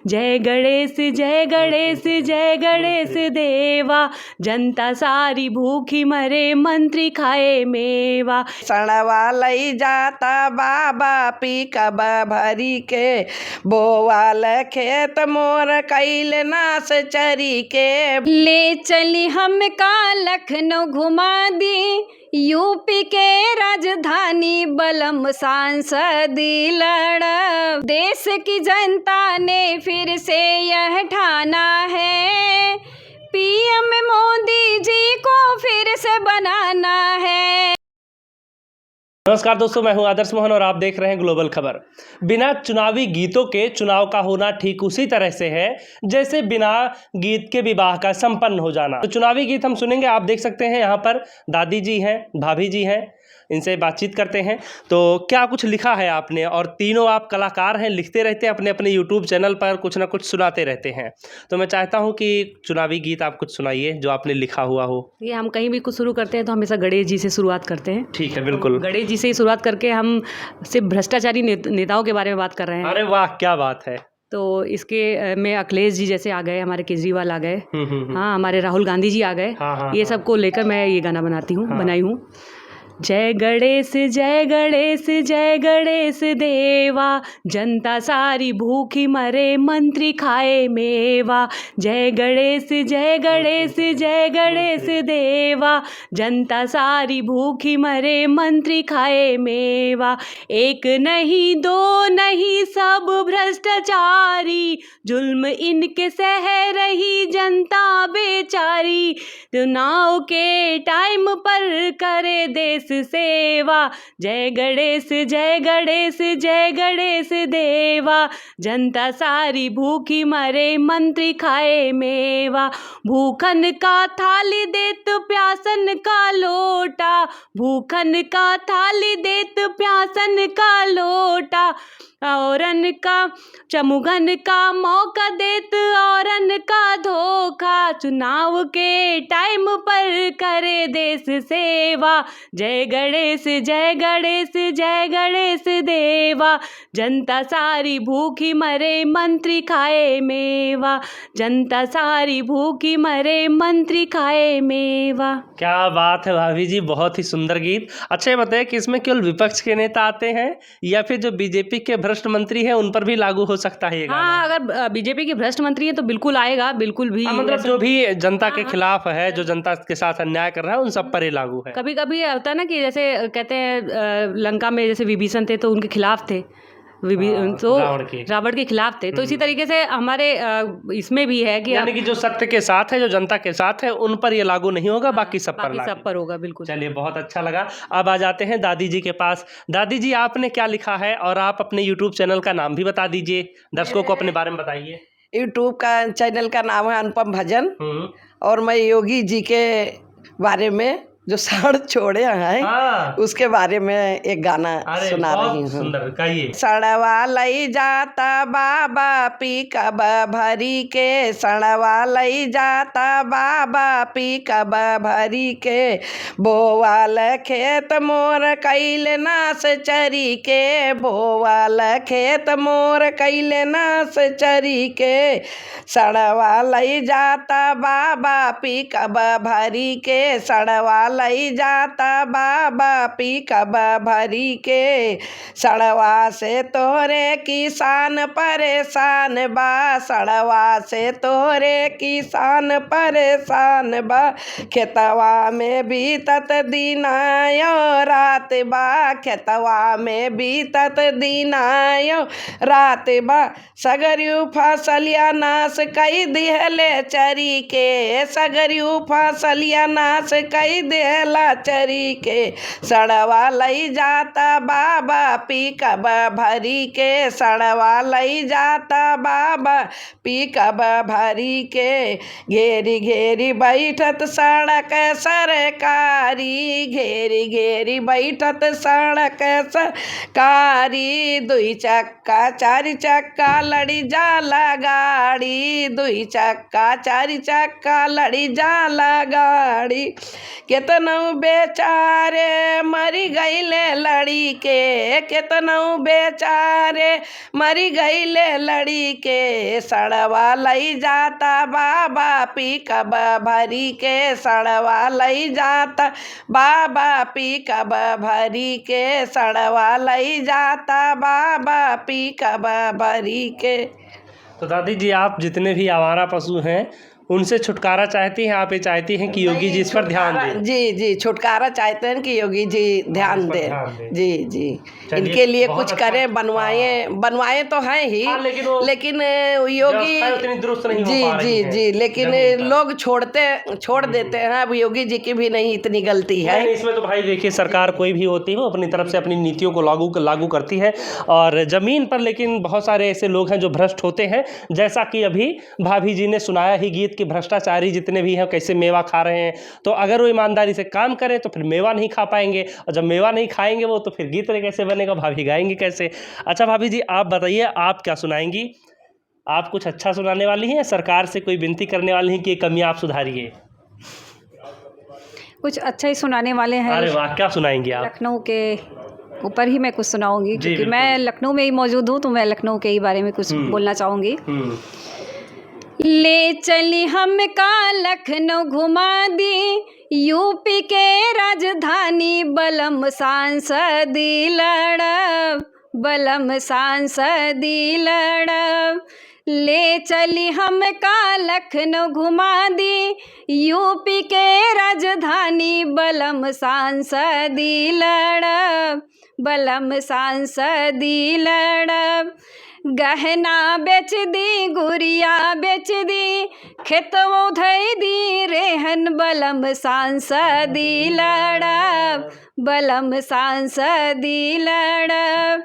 जय गणेश जय गणेश जय गणेश देवा, जनता सारी भूखी मरे मंत्री खाए मेवा। सणवा लई जाता बाबा पीकब भरी के, बोवाल खेत मोर कैल नास चरी के। ले चली हम का लखनऊ घुमा दी, यूपी के राजधानी बलम सांसदी लड़। देश की जनता ने फिर से यह ठाना है, पीएम मोदी जी को फिर से बनाना है। नमस्कार दोस्तों, मैं हूं आदर्श मोहन और आप देख रहे हैं ग्लोबल खबर। बिना चुनावी गीतों के चुनाव का होना ठीक उसी तरह से है जैसे बिना गीत के विवाह का संपन्न हो जाना। तो चुनावी गीत हम सुनेंगे। आप देख सकते हैं यहाँ पर दादी जी हैं, भाभी जी हैं, इनसे बातचीत करते हैं। तो क्या कुछ लिखा है आपने? और तीनों आप कलाकार हैं, लिखते रहते हैं अपने अपने यूट्यूब चैनल पर, कुछ ना कुछ सुनाते रहते हैं। तो मैं चाहता हूं कि चुनावी गीत आप कुछ सुनाइए जो आपने लिखा हुआ हो। ये हम कहीं भी कुछ शुरू करते हैं तो हमेशा गणेश जी से शुरुआत करते हैं। ठीक है, बिल्कुल। तो गणेश जी से ही शुरुआत करके हम सिर्फ भ्रष्टाचारी नेताओं के बारे में बात कर रहे हैं। अरे वाह, क्या बात है। तो इसके में अखिलेश जी जैसे आ गए, हमारे केजरीवाल आ गए, हाँ, हमारे राहुल गांधी जी आ गए। ये सबको लेकर मैं ये गाना बनाई हूँ। जय गणेश जय गणेश जय गणेश देवा, जनता सारी भूखी मरे मंत्री खाए मेवा। जय गणेश जय गणेश जय गणेश देवा, जनता सारी भूखी मरे मंत्री खाए मेवा। एक नहीं दो नहीं सब भ्रष्टाचारी, जुल्म इनके सह रही जनता बेचारी। चुनाव के टाइम पर करे देश सेवा। जय गणेश जय गणेश जय गणेश देवा, जनता सारी भूखी मरे मंत्री खाए मेवा। भूखन का थाली देत प्यासन का लोटा, भूखन का थाली देत प्यासन का लोटा। औरन का चमुगन का मौका देत औरन का धोखा, चुनाव के टाइम पर करे देश सेवा। जय गणेश जय गणेश जय गणेश देवा, जनता सारी भूखी मरे मंत्री खाए मेवा। जनता सारी भूखी मरे मंत्री खाए मेवा। क्या बात है भाभी जी, बहुत ही सुंदर गीत। अच्छा, ये बताइए कि इसमें केवल विपक्ष के नेता आते हैं या फिर जो बीजेपी के भ्रष्ट मंत्री हैं उन पर भी लागू हो सकता है ये गाना? हाँ, अगर बीजेपी के भ्रष्ट मंत्री है तो बिल्कुल आएगा, बिल्कुल भी। मतलब जो भी जनता के खिलाफ है, जो जनता के साथ अन्याय कर रहा है, उन सब पर ये लागू है। कभी कभी होता है ना कि जैसे कहते हैं लंका में जैसे विभीषण थे तो उनके खिलाफ थे, तो रावण के खिलाफ थे। तो इसी तरीके से हमारे इसमें भी है कि यानी कि जो सत्य के साथ है, जो जनता के साथ है, उन पर ये लागू नहीं होगा, बाकी सब पर होगा। बिल्कुल। चलिए, बहुत अच्छा लगा। अब आ जाते हैं दादी जी के पास। दादी जी, आपने क्या लिखा है और आप अपने यूट्यूब चैनल का नाम भी बता दीजिए, दर्शकों को अपने बारे में बताइए। यूट्यूब का चैनल का नाम है अनुपम भजन, और मैं योगी जी के बारे में जो सड़ छोड़े हैं उसके बारे में एक गाना सुना रही हूँ। सड़वा लई जाता बाबा पीकब भरी के, सड़वा लई जाता बाबा पीकब भरी के। बोवाल खेत मोर कैल नास चरी के, बोवाल खेत मोर कैल नास चरी के। सड़वा लई जाता बाबा पीकब भरी के, सड़वा लई जाता बाबा पीकब भरी के। सड़वा से तोहरे किसान परेशान बा, सड़वा से तोहरे किसान परेशान बा। खेतवा में बीतत दिनायो रात बा, खेतवा में बीतत दिनायो रात बा। सगरियू फसलिया नाश कई दिहले चरी के, सगरियू फसलिया नाश कई दिहला चरी के। सड़वा लई जाता बाबा पीकब भरी के, सड़वा लई जाता बाबा पीकब भरी के। घेरी घेरी बैठत सड़क सरकारी, घेरी घेरी बैठत सड़क सरकारी। दुई चक्का चारि चक्का लड़ी जाला गाड़ी, दुई चक्का चारि चक्का लड़ी जाला गाड़ी। कितनऊ बेचारे मरी गईले लड़ी के, कितनऊ बेचारे मरी गईले लड़ी के, सड़वा लई जाता बाबा पी कब भरी के, सड़वा लई जाता बाबा पी कब भरी के, सड़वा लई जाता बाबा पी कब भरी के। तो दादी जी, आप जितने भी आवारा पशु हैं उनसे छुटकारा चाहती हैं, आप ये चाहती हैं कि योगी जी इस पर ध्यान दें? जी जी, छुटकारा चाहते हैं कि योगी जी ध्यान दें। जी जी, इनके लिए कुछ करें, बनवाए तो हैं ही, लेकिन योगी उतनी दुरुस्त नहीं जी हो पा रही जी है। जी, लेकिन लोग छोड़ देते हैं। अब योगी जी की भी नहीं इतनी गलती है। इसमें तो भाई देखिए, सरकार कोई भी होती है वो अपनी तरफ से अपनी नीतियों को लागू करती है, और ज़मीन पर लेकिन बहुत सारे ऐसे लोग हैं जो भ्रष्ट होते हैं, जैसा कि अभी भाभी जी ने सुनाया ही गीत कि भ्रष्टाचारी जितने भी हैं कैसे मेवा खा रहे हैं। तो अगर वो ईमानदारी से काम करें तो फिर मेवा नहीं खा पाएंगे, और जब मेवा नहीं खाएंगे वो तो फिर गीत कैसे बनेगा, भाभी गाएंगे कैसे? अच्छा भाभी जी, आप बताइए, आप क्या सुनाएंगी? आप कुछ अच्छा सुनाने वाली हैं या सरकार से कोई विनती करने वाली हैं कि ये कमियां आप सुधारिए? कुछ अच्छा ही सुनाने वाले हैं। अरे वाह, क्या सुनाएंगी आप? लखनऊ के ऊपर ही मैं कुछ सुनाऊंगी, क्योंकि मैं लखनऊ में ही मौजूद हूँ, तो मैं लखनऊ के ही बारे में कुछ बोलना चाहूँगी। ले चली हमका लखनऊ घुमा दी, यूपी के राजधानी बलम सांसदी लड़ब, बलम सांसदी लड़ब। ले चली हमका लखनऊ घुमा दी, यूपी के राजधानी बलम सांसदी लड़ब, बलम सांसदी लड़ब। गहना बेच दी, गुड़िया बेच दी, खेतों धई दी रेहन बलम सांसदी लड़ब, बलम सांसदी लड़ब।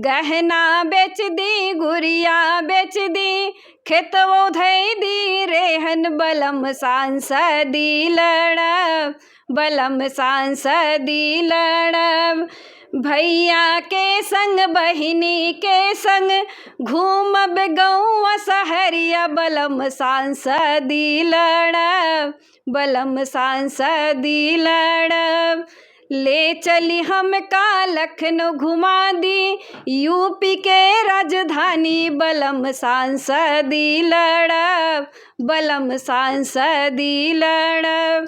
गहना बेच दी, गुड़िया बेच दी, खेतों धई दी रेहन बलम सांसदी लड़ब, बलम सांसदी लड़ब। भैया के संग बहिनी के संग घूमब गौआ सहरिया बलम सांसदी लड़ब, बलम सांसदी लड़ब। ले चली हमका लखनऊ घुमा दी, यूपी के राजधानी बलम सांसदी लड़ब, बलम सांसदी लड़ब।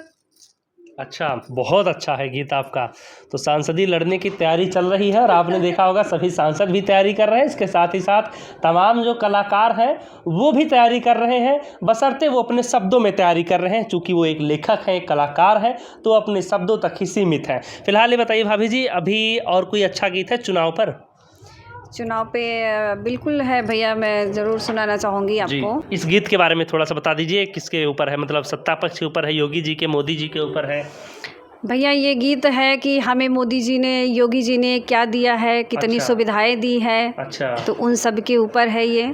अच्छा, बहुत अच्छा है गीत आपका। तो सांसदी लड़ने की तैयारी चल रही है, और आपने देखा होगा सभी सांसद भी तैयारी कर रहे हैं, इसके साथ ही साथ तमाम जो कलाकार हैं वो भी तैयारी कर रहे हैं, बशर्ते वो अपने शब्दों में तैयारी कर रहे हैं। चूँकि वो एक लेखक हैं, एक कलाकार हैं, तो अपने शब्दों तक ही सीमित हैं। फिलहाल ये बताइए भाभी जी, अभी और कोई अच्छा गीत है चुनाव पर? चुनाव पे बिल्कुल है भैया, मैं ज़रूर सुनाना चाहूँगी आपको। इस गीत के बारे में थोड़ा सा बता दीजिए, किसके ऊपर है? मतलब सत्ता पक्ष के ऊपर है, योगी जी के, मोदी जी के ऊपर है? भैया ये गीत है कि हमें मोदी जी ने, योगी जी ने क्या दिया है, कितनी सुविधाएं दी है। अच्छा, तो उन सब के ऊपर है ये।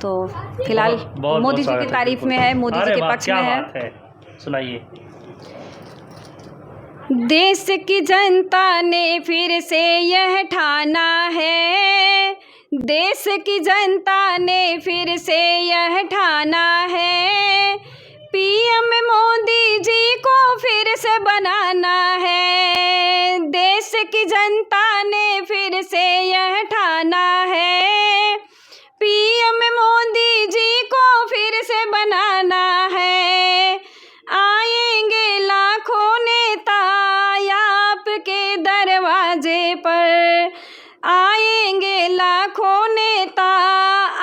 तो फिलहाल मोदी जी की तारीफ में है, मोदी जी के पक्ष में है। सुनाइए। देश की जनता ने फिर से यह ठाना है, देश की जनता ने फिर से यह ठाना है, पीएम मोदी जी को फिर से बनाना है। देश की जनता ने फिर से यह ठाना है, पीएम मोदी जी को फिर से बनाना है। आएंगे लाखों नेता आपके दरवाजे पर, आएंगे लाखों नेता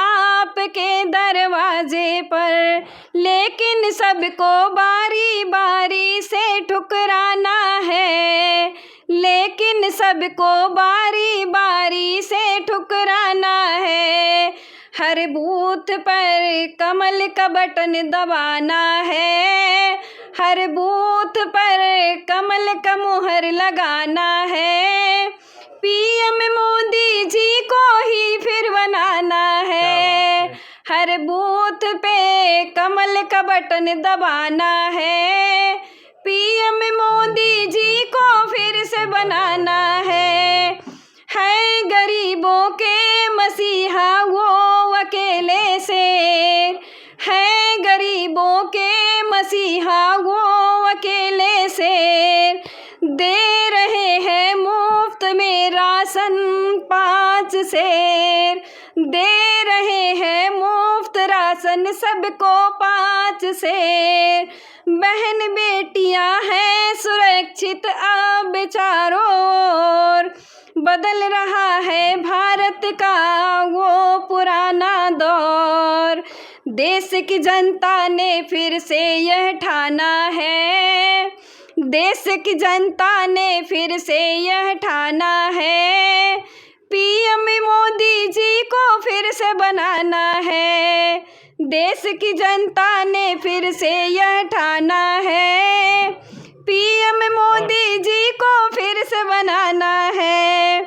आपके दरवाजे पर, लेकिन सबको बारी बारी से ठुकराना है, लेकिन सबको बारी बारी से ठुकराना है। हर बूथ पर कमल का बटन दबाना है, हर बूथ पर कमल का मुहर लगाना है, पीएम मोदी जी को ही फिर बनाना है। हर बूथ पे कमल का बटन दबाना है, पीएम मोदी जी को फिर से बनाना है। गरीबों के मसीहा वो अकेले से, है गरीबों के मसीहा वो अकेले से, शासन सबको 5 शेर। बहन बेटियां हैं सुरक्षित अब चारों ओर। बदल रहा है भारत का वो पुराना दौर। देश की जनता ने फिर से यह ठाना है, देश की जनता ने फिर से यह ठाना है, पीएम मोदी जी को फिर से बनाना है। देश की जनता ने फिर से यह ठाना है, पीएम मोदी जी को फिर से बनाना है।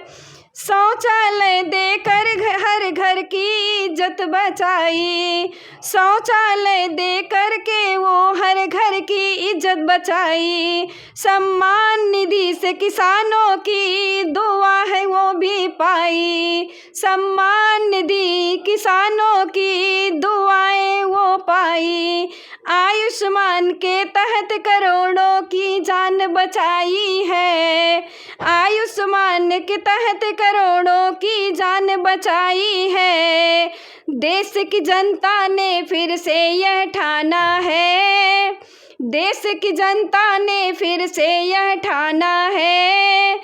शौचालय देकर हर घर की इज्जत बचाई, शौचालय देकर के वो हर घर की इज्जत बचाई। सम्मान निधि से किसानों की दुआ है वो भी पाई, सम्मान निधि किसानों की दुआएं वो पाई। आयुष्मान के तहत करोड़ों की जान बचाई है, आयुष्मान के तहत करोड़ों की जान बचाई है। देश की जनता ने फिर से यह ठाना है, देश की जनता ने फिर से यह ठाना है,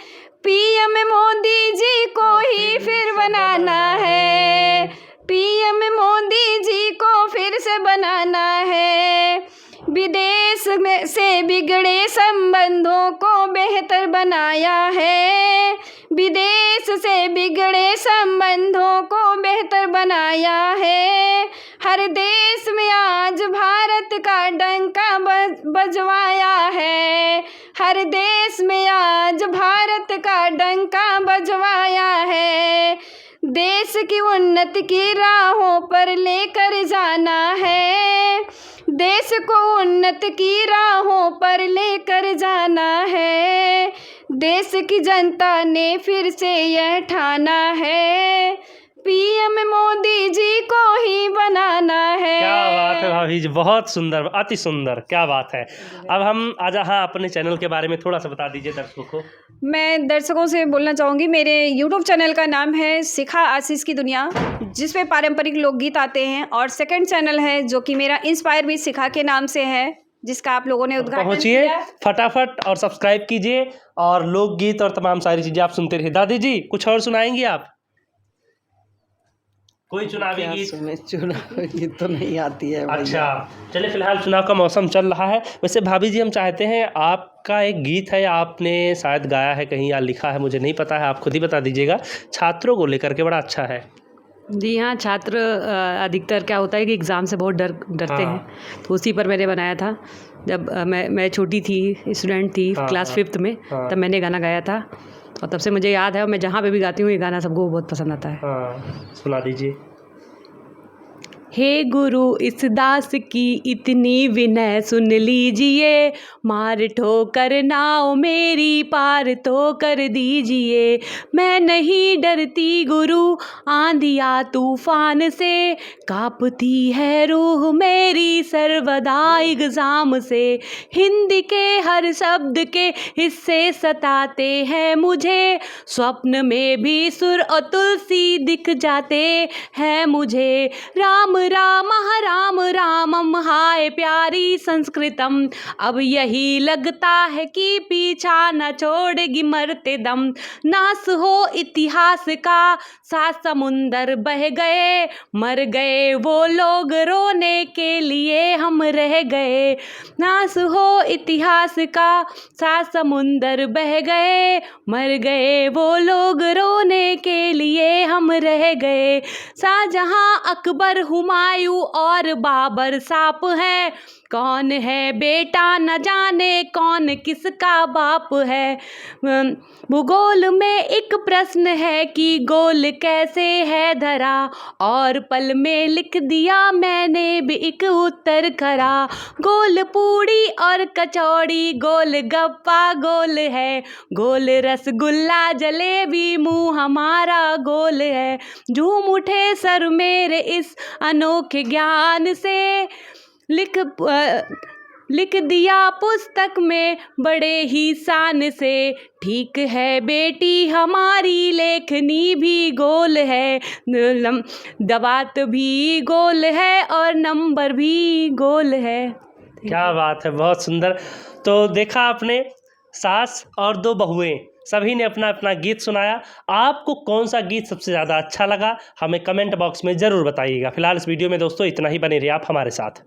पीएम मोदी जी को ही फिर बनाना है, पीएम मोदी जी को फिर से बनाना है। विदेश में से बिगड़े संबंधों को बेहतर बनाया है, विदेश से बिगड़े संबंधों को बेहतर बनाया है। हर देश में आज भारत का डंका बजवाया है, हर देश में आज भारत का डंका बजवाया है। देश की उन्नति की राहों पर लेकर जाना है, देश को उन्नति की राहों पर लेकर जाना है। देश की जनता ने फिर से यह ठाना है, पीएम मोदी जी को ही बनाना है। क्या बात है भाभी जी, बहुत सुंदर, अति सुंदर, क्या बात है। अब हम आज हाँ अपने चैनल के बारे में थोड़ा सा बता दीजिए दर्शकों को। मैं दर्शकों से बोलना चाहूँगी, मेरे यूट्यूब चैनल का नाम है शिखा आशीष की दुनिया, जिसमें पारंपरिक लोकगीत आते हैं। और सेकंड चैनल है जो कि मेरा इंस्पायर विद शिखा के नाम से है, जिसका आप लोगों ने उद्घाटन पहुंचिए किया। फटाफट और सब्सक्राइब कीजिए और लोकगीत और तमाम सारी चीजें आप सुनते रहिए। दादी जी कुछ और सुनाएंगी आप? कोई चुनावी गीत? चुनावी गीत तो नहीं आती है। अच्छा चलिए, फिलहाल चुनाव का मौसम चल रहा है। वैसे भाभी जी हम चाहते हैं, आपका एक गीत है, आपने शायद गाया है कहीं या लिखा है, मुझे नहीं पता है, आप खुद ही बता दीजिएगा। छात्रों को लेकर के बड़ा अच्छा है। जी हाँ, छात्र अधिकतर क्या होता है कि एग्ज़ाम से बहुत डरते हैं, तो उसी पर मैंने बनाया था। जब मैं छोटी थी, स्टूडेंट थी, क्लास 5th में, तब मैंने गाना गाया था और तब से मुझे याद है। और मैं जहाँ पे भी गाती हूँ ये गाना सबको बहुत पसंद आता है। सुना दीजिए। हे गुरु इस दास की इतनी विनय सुन लीजिए, मार ठोकर नाव मेरी पार तो कर दीजिए। मैं नहीं डरती गुरु आंधिया तूफान से, कांपती है रूह मेरी सर्वदा एग्जाम से। हिंदी के हर शब्द के हिस्से सताते हैं मुझे, स्वप्न में भी सुर और तुलसी दिख जाते हैं मुझे। राम राम राम रामम हाय प्यारी संस्कृतम, अब यही लगता है कि पीछा न छोड़ेगी मरते दम। नाश हो इतिहास का सात समुंदर बह गए, मर गए वो लोग रोने के लिए हम रह गए। नाश हो इतिहास का सात समुंदर बह गए, मर गए वो लोग रोने के लिए हम रह गए। शाहजहां अकबर हुमायूं और बाबर साप है, कौन है बेटा न जाने कौन किसका बाप है। भूगोल में एक प्रश्न है कि गोल कैसे है धरा, और पल में लिख दिया मैंने भी एक उत्तर खरा। गोल पूड़ी और कचौड़ी, गोल गप्पा गोल है, गोल रसगुल्ला जलेबी मुंह हमारा गोल है। झूम उठे सर मेरे इस अनोखे ज्ञान से, लिख दिया पुस्तक में बड़े ही शान से, ठीक है बेटी हमारी लेखनी भी गोल है, दवात भी गोल है और नंबर भी गोल है। क्या बात है, बहुत सुंदर। तो देखा आपने, सास और दो बहुएं सभी ने अपना अपना गीत सुनाया। आपको कौन सा गीत सबसे ज़्यादा अच्छा लगा हमें कमेंट बॉक्स में ज़रूर बताइएगा। फिलहाल इस वीडियो में दोस्तों इतना ही, बने रहिए आप हमारे साथ।